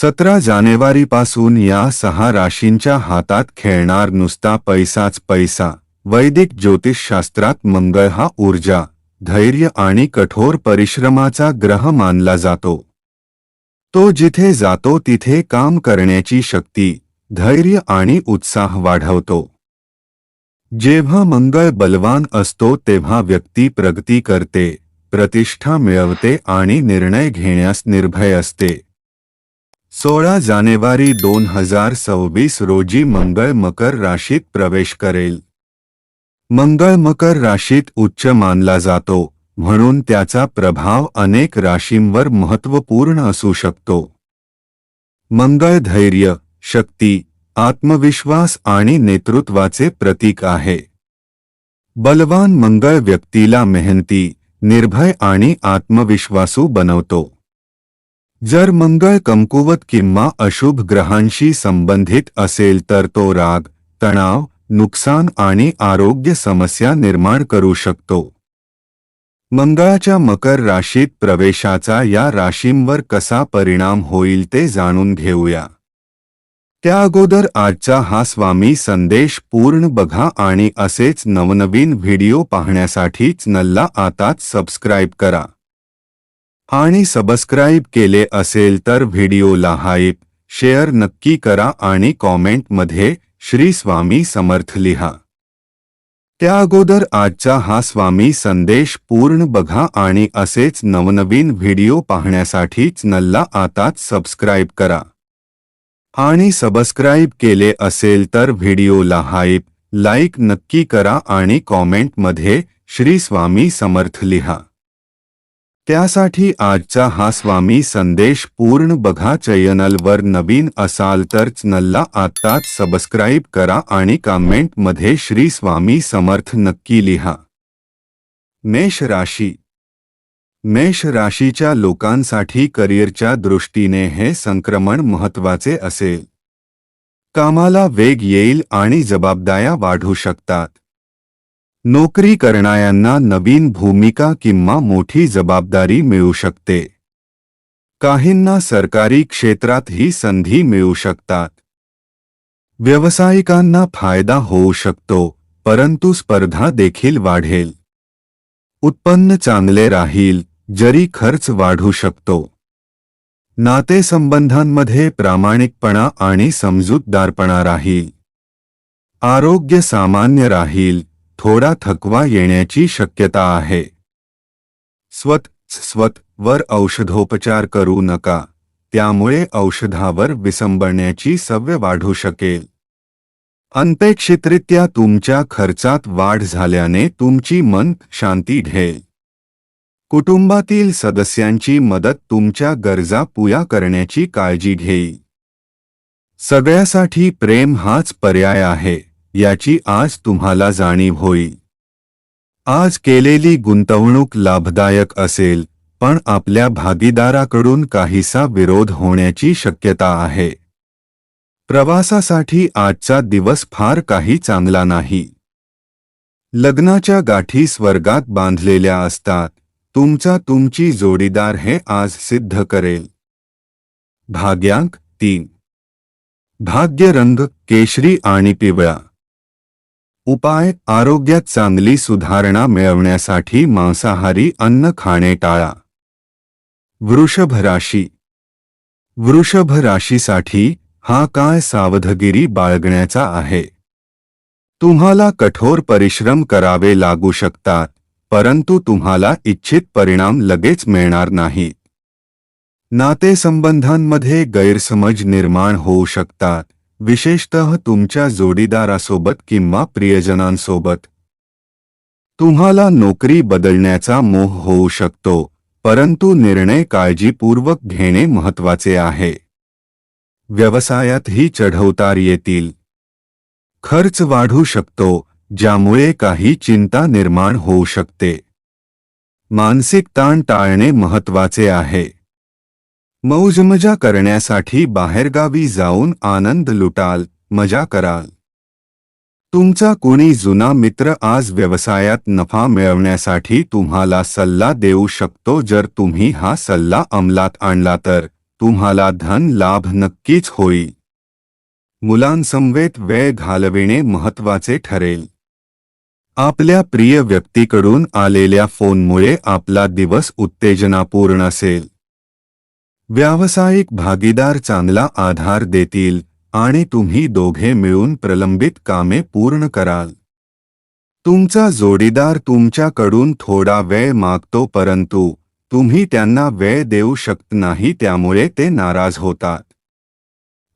17 जानेवारीपासून या 6 राशींच्या हातात खेळणार नुसता पैसाच पैसा। वैदिक ज्योतिषशास्त्रात मंगळ हा ऊर्जा, धैर्य आणि कठोर परिश्रमाचा ग्रह मानला जातो। तो जिथे जातो तिथे काम करण्याची शक्ती, धैर्य आणि उत्साह वाढवतो। जेव्हा मंगळ बलवान असतो तेव्हा व्यक्ती प्रगती करते, प्रतिष्ठा मिळवते आणि निर्णय घेण्यास निर्भय असते। 16 जानेवारी 2026 रोजी मंगळ मकर राशीत प्रवेश करेल। मंगळ मकर राशीत उच्च मानला जातो, म्हणून त्याचा प्रभाव अनेक राशींवर महत्त्वपूर्ण असू शकतो। मंगळ धैर्य, शक्ती, आत्मविश्वास आणि नेतृत्वाचे प्रतीक आहे। बलवान मंगळ व्यक्तीला मेहनती, निर्भय आणि आत्मविश्वासू बनवतो। जर मंगळ कमकुवत किंवा अशुभ ग्रहांशी संबंधित असेल तर तो राग, तणाव, नुकसान आणि आरोग्य समस्या निर्माण करू शकतो। मंगळाच्या मकर राशीत प्रवेशाचा या राशींवर कसा परिणाम होईल ते जाणून घेऊया। त्या अगोदर आजचा हा स्वामी संदेश पूर्ण बघा आणि असेच नवनवीन व्हिडिओ पाहण्यासाठी चॅनलला आताच सबस्क्राईब करा। आणि सबस्क्राईब केले असेल तर व्हिडिओला लाईक, शेअर नक्की करा आणि कॉमेंटमध्ये श्री स्वामी समर्थ लिहा। त्या अगोदर आजचा हा स्वामी संदेश पूर्ण बघा आणि असेच नवनवीन व्हिडिओ पाहण्यासाठी चॅनलला आताच सबस्क्राईब करा। आणि सबस्क्राईब केले असेल तर व्हिडिओला लाईक नक्की करा आणि कॉमेंटमध्ये श्री स्वामी समर्थ लिहा। त्यासाठी आजचा हा स्वामी संदेश पूर्ण बघा। चॅनलवर नवीन असाल तर चॅनलला आताच सबस्क्राईब करा आणि कमेंटमध्ये श्री स्वामी समर्थ नक्की लिहा। मेष राशी। मेष राशीच्या लोकांसाठी करिअरच्या दृष्टीने हे संक्रमण महत्त्वाचे असेल। कामाला वेग येईल आणि जबाबदाऱ्या वाढू शकतात। नोकरी करणाऱ्यांना नवीन भूमिका किंवा मोठी जबाबदारी मिळू शकते। काहींना सरकारी क्षेत्रात ही संधी मिळू शकतात। व्यावसायिकांना फायदा होऊ शकतो, परंतु स्पर्धा देखील वाढेल। उत्पन्न चांगले राहील, जरी खर्च वाढू शकतो। नातेसंबंधांमध्ये प्रामाणिकपणा आणि समजूतदारपणा राहील। आरोग्य सामान्य राहील, थोडा थकवा येण्याची शक्यता आहे। स्वतःवर औषधोपचार करू नका, त्यामुळे औषधावर विसंबण्याची सवय वाढू शकेल। अनपेक्षितरित्या तुमच्या खर्चात वाढ झाल्याने तुमची मन शांती घेईल। कुटुंबातील सदस्यांची मदत तुमच्या गरजा पुऱ्या करण्याची काळजी घेईल। सगळ्यासाठी प्रेम हाच पर्याय आहे, याची आज तुम्हाला जाणीव होईल। आज केलेली गुंतवणूक लाभदायक असेल, पण आपल्या भागीदाराकडून काहीसा विरोध होण्याची शक्यता आहे। प्रवासासाठी आजचा दिवस फार काही चांगला नाही। लग्नाच्या गाठी स्वर्गात बांधलेल्या असतात, तुमची जोडीदार हे आज सिद्ध करेल। भाग्यांक 3। भाग्य रंग केशरी आणि पिवळा। उपाय आरोग्यात चांगली सुधारणा मिळवण्यासाठी मांसाहारी अन्न खाणे टाळा। वृषभ राशी। वृषभ राशीसाठी हा काळ सावधगिरी बाळगण्याचा आहे। तुम्हाला कठोर परिश्रम करावे लागू शकतात, परंतु तुम्हाला इच्छित परिणाम लगेच मिळणार नाहीत। नातेसंबंधांमध्ये गैरसमज निर्माण होऊ शकतात, विशेषतः तुमच्या जोडीदारासोबत किंवा प्रियजनांसोबत। तुम्हाला नोकरी बदलण्याचा मोह होऊ शकतो, परंतु निर्णय काळजीपूर्वक घेणे महत्त्वाचे आहे। व्यवसायातही चढउतार येतील। खर्च वाढू शकतो, ज्यामुळे काही चिंता निर्माण होऊ शकते। मानसिक ताण टाळणे महत्त्वाचे आहे। मौजमजा करण्यासाठी बाहेरगावी जाऊन आनंद लुटाल, मजा कराल। तुमचा कोणी जुना मित्र आज व्यवसायात नफा मिळवण्यासाठी तुम्हाला सल्ला देऊ शकतो। जर तुम्ही हा सल्ला अंमलात आणला तर तुम्हाला धन लाभ नक्कीच होईल. मुलांसमवेत वेळ घालविणे महत्त्वाचे ठरेल. आपल्या प्रिय व्यक्तीकडून आलेल्या फोनमुळे आपला दिवस उत्तेजनापूर्ण असेल. व्यावसायिक भागीदार चांगला आधार देतील आणि तुम्ही दोघे मिळून प्रलंबित कामे पूर्ण कराल. तुमचा जोडीदार तुमच्याकडून थोडा वेळ मागतो परंतु तुम्ही त्यांना वेळ देऊ शकत नाही त्यामुळे ते नाराज होतात.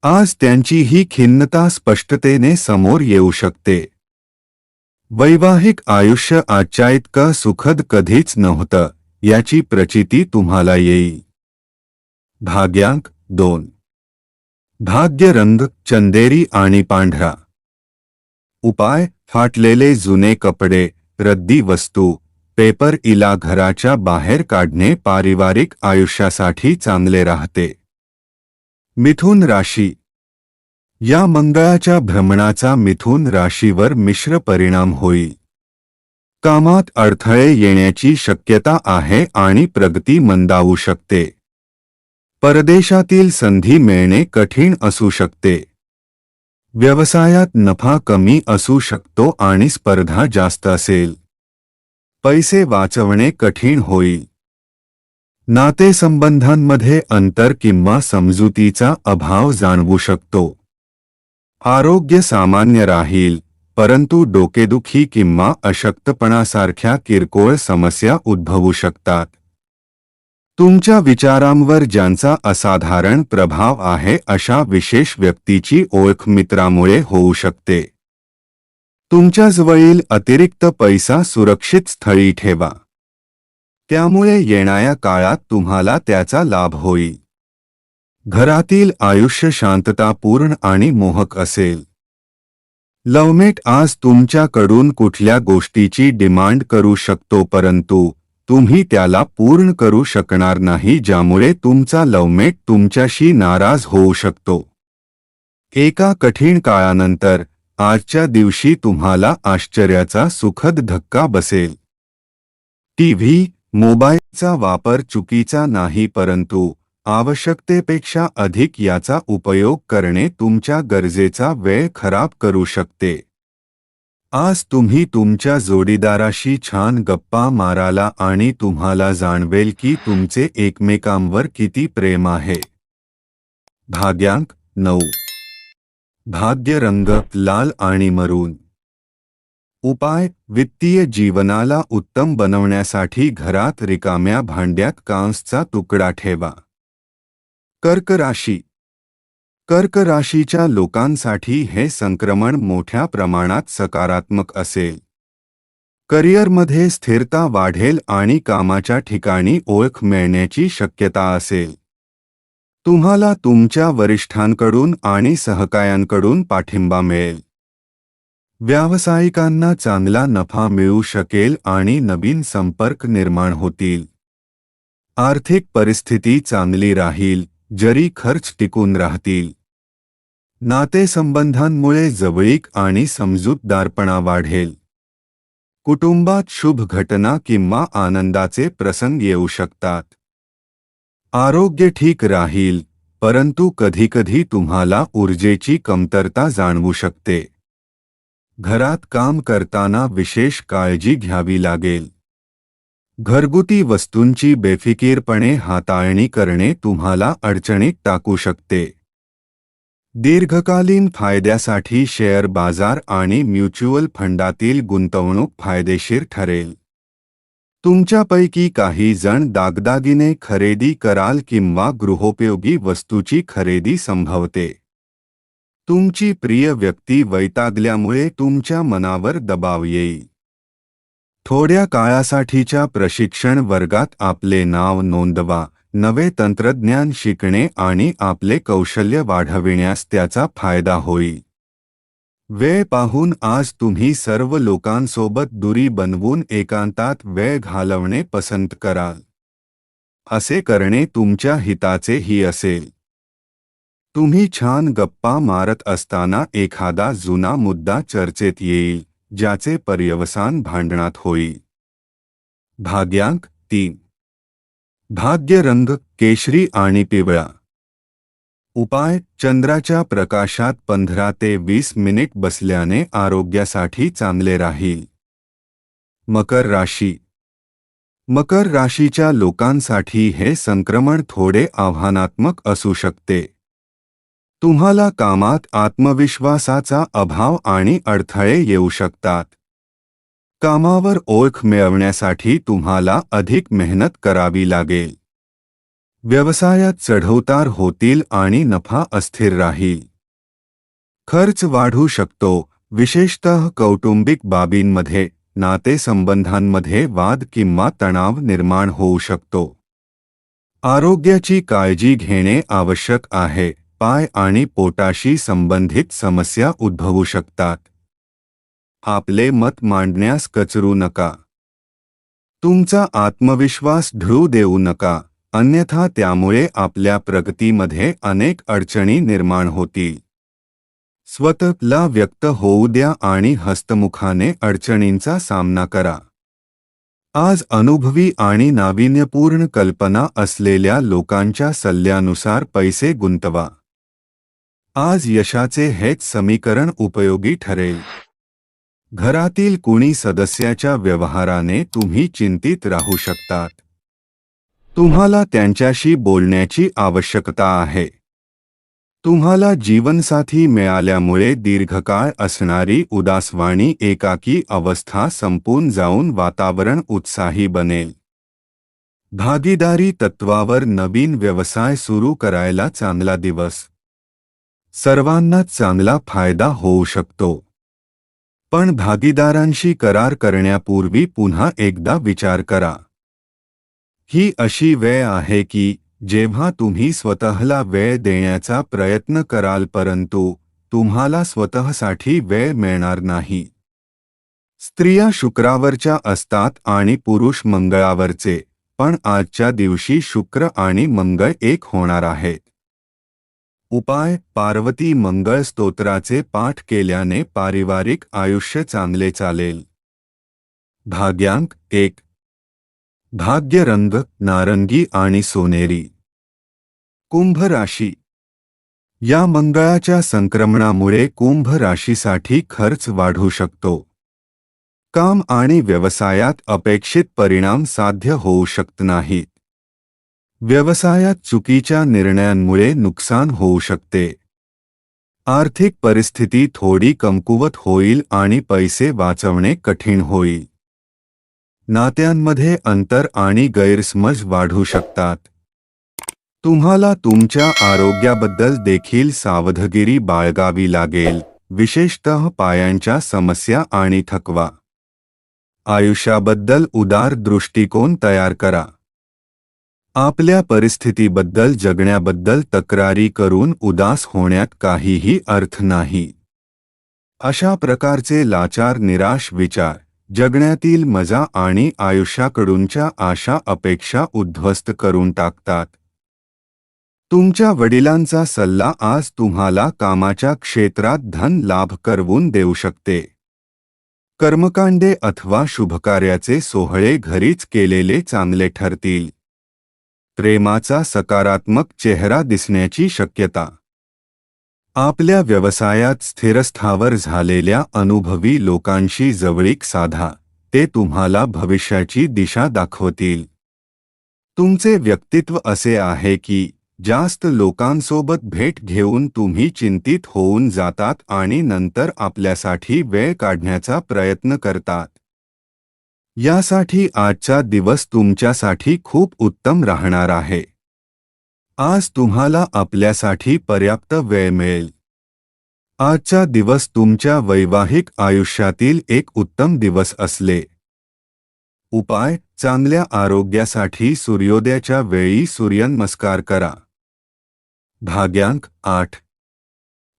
आज त्यांची ही खिन्नता स्पष्टतेने समोर येऊ शकते. वैवाहिक आयुष्य आजच्या इतकं सुखद कधीच नव्हतं याची प्रचिती तुम्हाला येईल. भाग्यांक 2. भाग्य रंग चंदेरी आणि पांढरा. उपाय फाटलेले जुने कपडे, रद्दी वस्तू, पेपर इला घराच्या बाहेर काढणे पारिवारिक आयुष्यासाठी चांगले राहते. मिथुन राशी. या मंगळाच्या भ्रमणाचा मिथुन राशीवर मिश्र परिणाम होईल. कामात अडथळे येण्याची शक्यता आहे आणि प्रगती मंदावू शकते. परदेशातील संधी मिळणे कठीण असू शकते. व्यवसायात नफा कमी असू शकतो आणि स्पर्धा जास्त असेल. पैसे वाचवणे कठीण होईल. नातेसंबंधांमध्ये अंतर किंवा समजुतीचा अभाव जाणवू शकतो. आरोग्य सामान्य राहील परंतु डोकेदुखी किंवा अशक्तपणासारख्या किरकोळ समस्या उद्भवू शकतात. तुमच्या विचारांवर ज्यांचा असाधारण प्रभाव आहे अशा विशेष व्यक्तीची ओळख मित्रामुळे होऊ शकते. तुमच्याजवळील अतिरिक्त पैसा सुरक्षित स्थळी ठेवा. त्यामुळे येणाऱ्या काळात तुम्हाला त्याचा लाभ होईल. घरातील आयुष्य शांततापूर्ण आणि मोहक असेल. लव्हमेट आज तुमच्याकडून कुठल्या गोष्टीची डिमांड करू शकतो परंतु तुम्ही त्याला पूर्ण करू शकणार नाही ज्यामुळे तुमचा लव्हमेट तुमच्याशी नाराज होऊ शकतो. एका कठीण काळानंतर आजच्या दिवशी तुम्हाला आश्चर्याचा सुखद धक्का बसेल. टीव्ही, मोबाईलचा वापर चुकीचा नाही परंतु आवश्यकतेपेक्षा अधिक याचा उपयोग करणे तुमच्या गरजेचा वेळ खराब करू शकते. आज तुम्ही तुमच्या जोडीदाराशी छान गप्पा माराला आणि तुम्हाला जाणवेल की तुमचे एकमेकांवर किती प्रेम आहे. भाग्यांक 9. भाग्य रंग लाल आणि मरून. उपाय वित्तीय जीवनाला उत्तम बनवण्यासाठी घरात रिकाम्या भांड्यात कांसचा तुकडा ठेवा. कर्क राशी. कर्क राशीच्या लोकांसाठी हे संक्रमण मोठ्या प्रमाणात सकारात्मक असेल. करिअरमध्ये स्थिरता वाढेल आणि कामाच्या ठिकाणी ओळख मिळण्याची शक्यता असेल. तुम्हाला तुमच्या वरिष्ठांकडून आणि सहकायांकडून पाठिंबा मिळेल. व्यावसायिकांना चांगला नफा मिळू शकेल आणि नवीन संपर्क निर्माण होतील. आर्थिक परिस्थिती चांगली राहील जरी खर्च टिकून राहतील. नातेसंबंधांमुळे जवळीक आणि समजूतदारपणा वाढेल. कुटुंबात शुभ घटना किंवा आनंदाचे प्रसंग येऊ शकतात. आरोग्य ठीक राहील परंतु कधीकधी तुम्हाला ऊर्जेची कमतरता जाणवू शकते. घरात काम करताना विशेष काळजी घ्यावी लागेल. घरगुती वस्तूंची बेफिकीरपणे हाताळणी करणे तुम्हाला अडचणीत टाकू शकते. दीर्घकालीन फायद्यासाठी शेअर बाजार आणि म्युच्युअल फंडातील गुंतवणूक फायदेशीर ठरेल. तुमच्यापैकी काही जण दागदागिने खरेदी कराल किंवा गृहोपयोगी वस्तूची खरेदी संभवते. तुमची प्रिय व्यक्ती वैतागल्यामुळे तुमच्या मनावर दबाव येईल. थोड्या काळासाठीच्या प्रशिक्षण वर्गात आपले नाव नोंदवा. नवे तंत्रज्ञान शिकणे आणि आपले कौशल्य वाढविण्यास त्याचा फायदा होईल. वेळ पाहून आज तुम्ही सर्व लोकांसोबत दुरी बनवून एकांतात वेळ घालवणे पसंत कराल. असे करणे तुमच्या हिताचेही असेल. तुम्ही छान गप्पा मारत असताना एखादा जुना मुद्दा चर्चेत येईल ज्याचे पर्यवसान भांडणात होईल. भाग्यांक 3. भाग्य रंग केशरी आणि पिवळा. उपाय: चंद्राच्या प्रकाशात 15 ते 20 मिनिट बसल्याने आरोग्यासाठी चांगले राहील. मकर राशी. मकर राशीच्या लोकांसाठी हे संक्रमण थोडे आव्हानात्मक असू शकते. तुम्हाला कामात आत्मविश्वासाचा अभाव आणि अडथळे येऊ शकतात. कामावर ओळख मिळवण्यासाठी तुम्हाला अधिक मेहनत करावी लागेल. व्यवसायात चढउतार होतील आणि नफा अस्थिर राहील. खर्च वाढू शकतो, विशेषतः कौटुंबिक बाबींमध्ये. नातेसंबंधांमध्ये वाद किंवा तणाव निर्माण होऊ शकतो. आरोग्याची काळजी घेणे आवश्यक आहे. पाय आणि पोटाशी संबंधित समस्या उद्भवू शकतात. आपले मत मांडण्यास कचरू नका. तुमचा आत्मविश्वास ढळू देऊ नका, अन्यथा त्यामुळे आपल्या प्रगतीमध्ये अनेक अडचणी निर्माण होतील. स्वतःला व्यक्त होऊ द्या आणि हस्तमुखाने अडचणींचा सामना करा. आज अनुभवी आणि नाविन्यपूर्ण कल्पना असलेल्या लोकांच्या सल्ल्यानुसार पैसे गुंतवा. आज यशाचे हेच समीकरण उपयोगी ठरेल. घरातील कुणी सदस्याच्या व्यवहाराने तुम्ही चिंतित राहू शकतात. तुम्हाला त्यांच्याशी बोलण्याची आवश्यकता आहे. तुम्हाला जीवनसाथी मिळाल्यामुळे दीर्घकाळ असणारी उदासवाणी एकाकी अवस्था संपून जाऊन वातावरण उत्साही बनेल. भागीदारी तत्वावर नवीन व्यवसाय सुरू करायला चांगला दिवस. सर्वांनाच चांगला फायदा होऊ शकतो. पण भागीदारांशी करार करण्यापूर्वी पुन्हा एकदा विचार करा. ही अशी वेळ आहे की जेव्हा तुम्ही स्वतःला वेळ देण्याचा प्रयत्न कराल परंतु तुम्हाला स्वतःसाठी वेळ मिळणार नाही. स्त्रिया शुक्रावरच्या असतात आणि पुरुष मंगळावरचे, पण आजच्या दिवशी शुक्र आणि मंगळ एक होणार आहेत. उपाय: पार्वती मंगळ स्तोत्राचे पाठ केल्याने पारिवारिक आयुष्य चांगले चालेल. भाग्यांक 1. भाग्य रंग: नारंगी आणि सोनेरी. कुंभ राशी. या मंगळाच्या संक्रमणामुळे कुंभ राशीसाठी खर्च वाढू शकतो. काम आणि व्यवसायात अपेक्षित परिणाम साध्य होऊ शकत नाहीत. व्यवसायात चुकीच्या निर्णयांमुळे नुकसान होऊ शकते. आर्थिक परिस्थिती थोडी कमकुवत होईल आणि पैसे वाचवणे कठीण होईल. नात्यांमध्ये अंतर आणि गैरसमज वाढू शकतात. तुम्हाला तुमच्या आरोग्याबद्दल देखील सावधगिरी बाळगावी लागेल, विशेषतः पायांच्या समस्या आणि थकवा. आयुष्याबद्दल उदार दृष्टिकोन तयार करा. आपल्या परिस्थितीबद्दल जगण्याबद्दल तक्रारी करून उदास होण्यात काहीही अर्थ नाही. अशा प्रकारचे लाचार निराश विचार जगण्यातील मजा आणि आयुष्याकडूनच्या आशा अपेक्षा उद्ध्वस्त करून टाकतात. तुमच्या वडिलांचा सल्ला आज तुम्हाला कामाच्या क्षेत्रात धन लाभ करवून देऊ शकते. कर्मकांडे अथवा शुभकार्याचे सोहळे घरीच केलेले चांगले ठरतील. प्रेमाचा सकारात्मक चेहरा दिसण्याची शक्यता. आपल्या व्यवसायात स्थिरस्थावर झालेल्या अनुभवी लोकांशी जवळीक साधा, ते तुम्हाला भविष्याची दिशा दाखवतील. तुमचे व्यक्तित्व असे आहे की जास्त लोकांसोबत भेट घेऊन तुम्ही चिंतित होऊन जातात आणि नंतर आपल्यासाठी वेळ काढण्याचा प्रयत्न करतात. यासाठी आजचा दिवस तुमच्यासाठी खूप उत्तम राहणार आहे. आज तुम्हाला आपल्यासाठी पर्याप्त वेळ मिळेल. आजचा दिवस तुमच्या वैवाहिक आयुष्यातील एक उत्तम दिवस असले. उपाय: चांगल्या आरोग्यासाठी सूर्योदयाच्या वेळी सूर्यनमस्कार करा. भाग्यांक 8.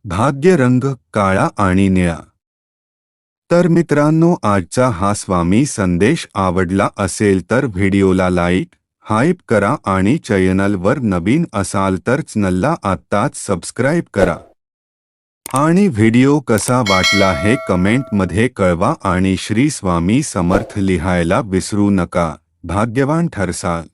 भाग्य रंग: काळा आणि निळा. तर मित्रांनो, आजचा हा स्वामी संदेश आवडला असेल तर व्हिडिओला लाईक, हाईप करा आणि चॅनलवर नवीन असाल तर चॅनलला आत्ताच सबस्क्राईब करा. आणि व्हिडिओ कसा वाटला हे कमेंटमध्ये कळवा आणि श्री स्वामी समर्थ लिहायला विसरू नका. भाग्यवान ठरसाल.